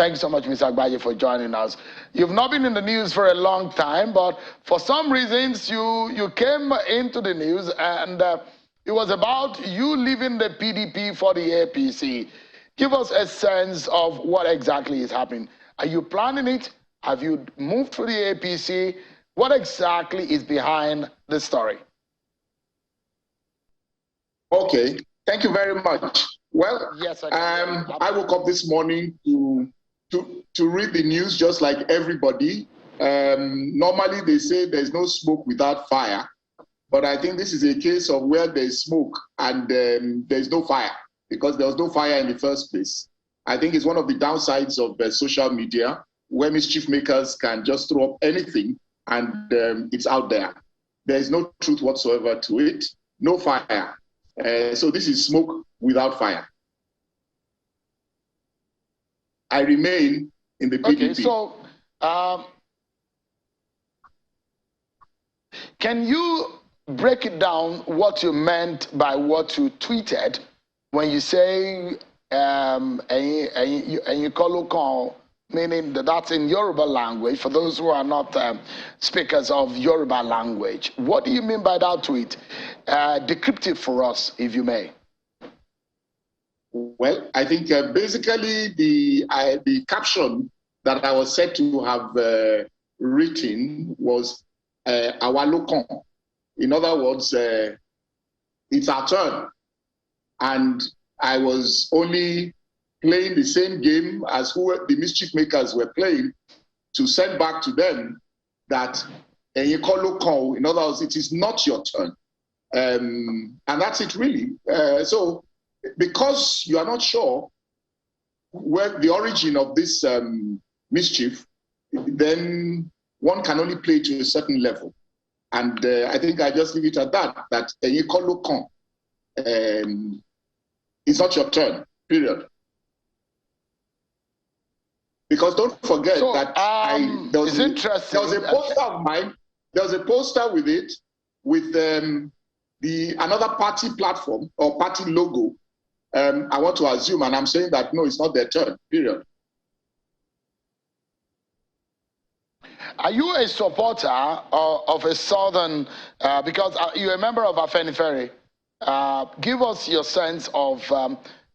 Thank you so much, Mr. Agbaje, for joining us. You've not been in the news for a long time, but for some reasons, you came into the news, and it was about you leaving the PDP for the APC. Give us a sense of what exactly is happening. Are you planning it? Have you moved to the APC? What exactly is behind the story? Okay, thank you very much. Well, yes, I woke up this morning to read the news just like everybody. Normally they say there's no smoke without fire, but I think this is a case of where there's smoke and there's no fire, because there was no fire in the first place. I think it's one of the downsides of social media, where mischief makers can just throw up anything and it's out there. There is no truth whatsoever to it, no fire. So this is smoke without fire. I remain in the PDP. Okay, so can you break it down what you meant by what you tweeted when you say and you call meaning that's in Yoruba language, for those who are not speakers of Yoruba language? What do you mean by that tweet? Decrypt it for us, if you may. Well, I think basically the caption that I was said to have written was our local. In other words, it's our turn. And I was only playing the same game as the mischief makers were playing, to send back to them that in other words, it is not your turn. And that's it really. So because you are not sure where the origin of this mischief, then one can only play to a certain level. And I think I just leave it at that it's not your turn, period. Because don't forget that there was a poster of mine. There was a poster with it, with another party platform or party logo. I want to assume, and I'm saying that no, it's not their turn, period. Are you a supporter of a southern, because you're a member of Afeni? Give us your sense of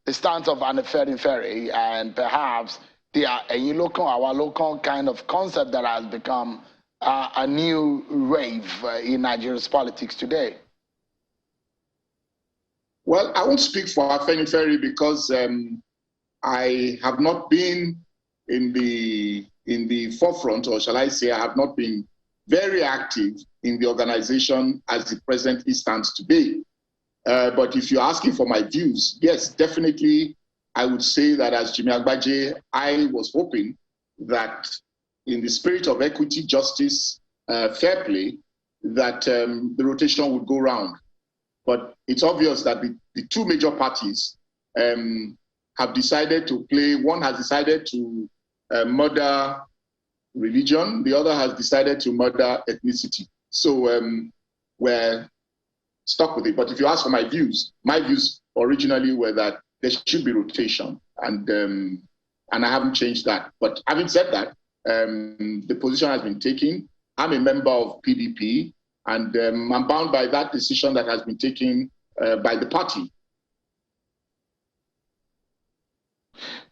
the stance of Afeni and perhaps our local kind of concept that has become a new rave in Nigeria's politics today. Well, I won't speak for Afeni because I have not been in the forefront, or shall I say, I have not been very active in the organization as it presently stands today. But if you're asking for my views, yes, definitely, I would say that as Jimi Agbaje, I was hoping that in the spirit of equity, justice, fair play, that the rotation would go round. But it's obvious that the two major parties have decided to play. One has decided to murder religion. The other has decided to murder ethnicity. So we're stuck with it. But if you ask for my views originally were that there should be rotation, and I haven't changed that. But having said that, the position has been taken. I'm a member of PDP, and I'm bound by that decision that has been taken by the party.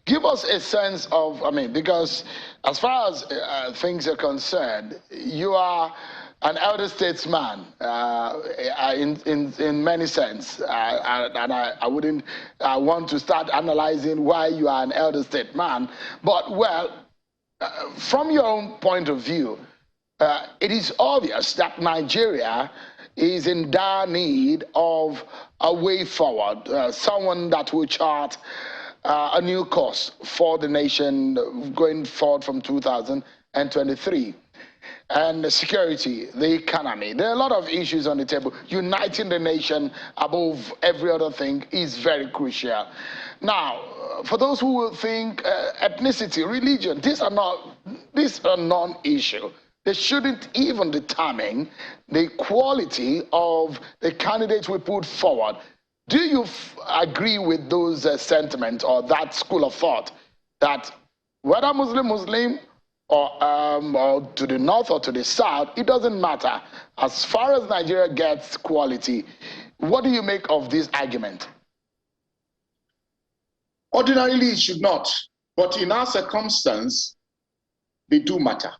Give us a sense of, because as far as things are concerned, you are an elder statesman in many sense, and I wouldn't want to start analyzing why you are an elder statesman, but well, from your own point of view, it is obvious that Nigeria is in dire need of a way forward, someone that will chart a new course for the nation going forward from 2023. And the security, the economy. There are a lot of issues on the table. Uniting the nation above every other thing is very crucial. Now, for those who will think ethnicity, religion, these are non-issue. They shouldn't even determine the quality of the candidates we put forward. Do you agree with those sentiments or that school of thought that Whether Muslim, or to the north or to the south, it doesn't matter. As far as Nigeria gets quality, what do you make of this argument? Ordinarily, it should not. But in our circumstance, they do matter.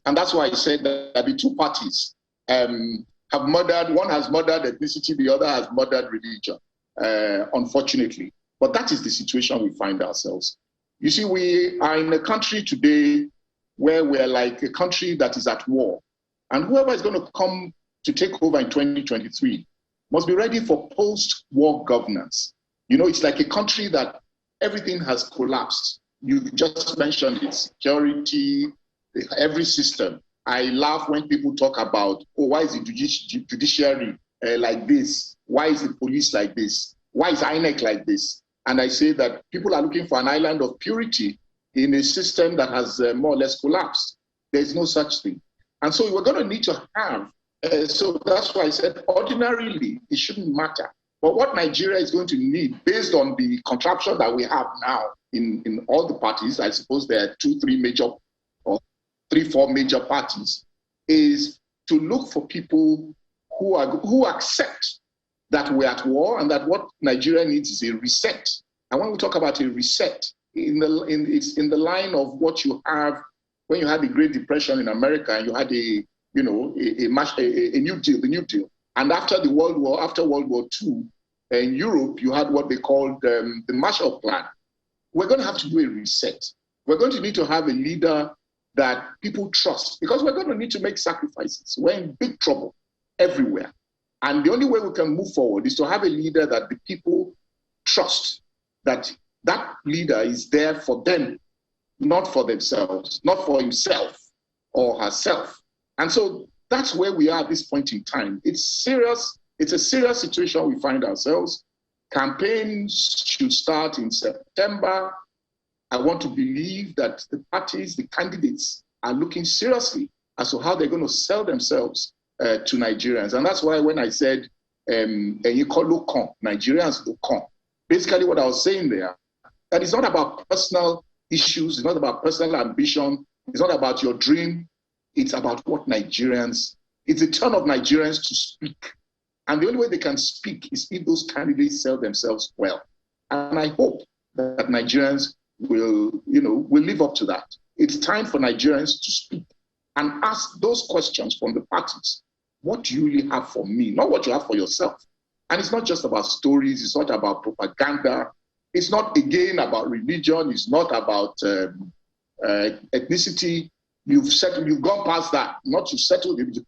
And that's why I said that the two parties have murdered, one has murdered ethnicity, the other has murdered religion, unfortunately. But that is the situation we find ourselves. You see, we are in a country today where we're like a country that is at war. And whoever is going to come to take over in 2023 must be ready for post-war governance. You know, it's like a country that everything has collapsed. You just mentioned it, security, every system. I laugh when people talk about, oh, why is the judiciary like this? Why is the police like this? Why is INEC like this? And I say that people are looking for an island of purity in a system that has more or less collapsed. There's no such thing. And so we're going to need to have, so that's why I said ordinarily it shouldn't matter. But what Nigeria is going to need, based on the contraption that we have now in all the parties, I suppose there are 2, 3 major or 3, 4 major parties, is to look for people who accept that we're at war and that what Nigeria needs is a reset. And when we talk about a reset, it's in the line of what you have when you had the Great Depression in America and you had a New Deal, the New Deal. And after World War II, in Europe, you had what they called the Marshall Plan. We're going to have to do a reset. We're going to need to have a leader that people trust because we're going to need to make sacrifices. We're in big trouble everywhere. And the only way we can move forward is to have a leader that the people trust, that that leader is there for them, not for themselves, not for himself or herself. And so that's where we are at this point in time. It's serious. It's a serious situation we find ourselves. Campaigns should start in September. I want to believe that the parties, the candidates are looking seriously as to how they're going to sell themselves to Nigerians. And that's why when I said, you call Nigerians lokan, basically what I was saying there, that it's not about personal issues, it's not about personal ambition, it's not about your dream, it's about what Nigerians, it's the turn of Nigerians to speak. And the only way they can speak is if those candidates sell themselves well. And I hope that Nigerians will live up to that. It's time for Nigerians to speak and ask those questions from the parties. What do you really have for me? Not what you have for yourself. And it's not just about stories. It's not about propaganda. It's not, again, about religion. It's not about ethnicity. You've gone past that. Not to settle it.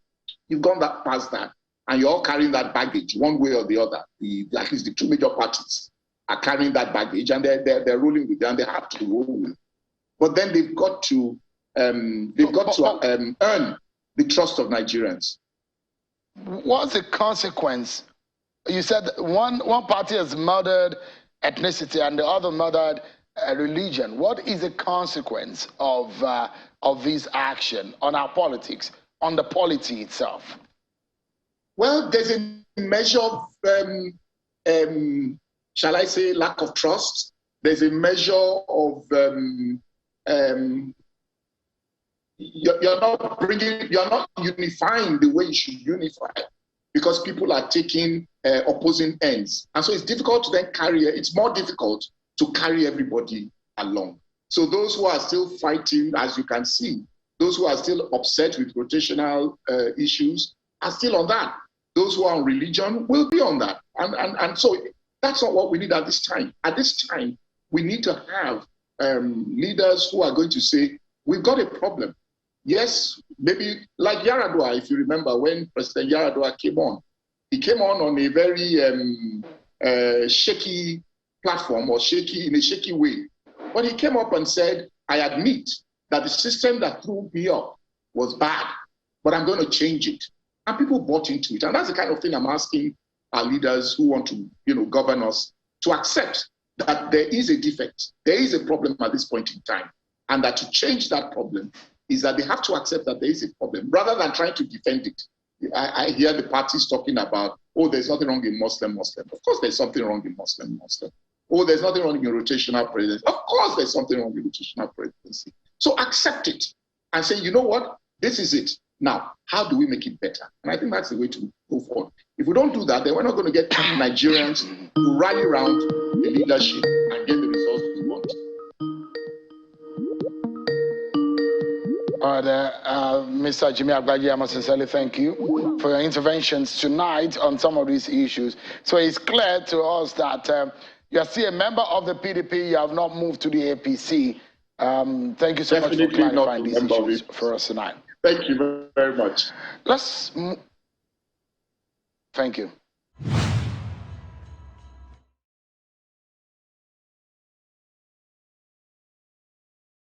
You've gone past that. And you're all carrying that baggage one way or the other. At least the 2 major parties are carrying that baggage and they're rolling with it and they have to roll with it. But then they've got to earn the trust of Nigerians. What's the consequence? You said one party has murdered ethnicity and the other murdered religion. What is the consequence of this action on our politics, on the polity itself? Well, there's a measure of, shall I say, lack of trust. There's a measure of you're not unifying the way you should unify because people are taking opposing ends. And so it's difficult to then it's more difficult to carry everybody along. So those who are still fighting, as you can see, those who are still upset with rotational issues are still on that. Those who are on religion will be on that. And so that's not what we need at this time. At this time, we need to have leaders who are going to say, we've got a problem. Yes, maybe like Yaradua, if you remember when President Yaradua came on. He came on a very shaky platform or in a shaky way. But he came up and said, I admit that the system that threw me up was bad, but I'm going to change it. And people bought into it. And that's the kind of thing I'm asking our leaders who want to, govern us to accept that there is a defect, there is a problem at this point in time. And that to change that problem is that they have to accept that there is a problem rather than trying to defend it. I hear the parties talking about, oh, there's nothing wrong in Muslim. Of course, there's something wrong in Muslim. oh, there's nothing wrong in rotational presidency. Of course there's something wrong with rotational presidency. So accept it and say, you know what, this is it. Now, how do we make it better? And I think that's the way to go forward. If we don't do that, then we're not going to get Nigerians to rally around the leadership and get the results we want. All right, Mr. Jimi Agbaje, I must sincerely thank you for your interventions tonight on some of these issues. So it's clear to us that you are still a member of the PDP, you have not moved to the APC. Thank you so much for clarifying these issues for us tonight. Thank you very much. Thank you.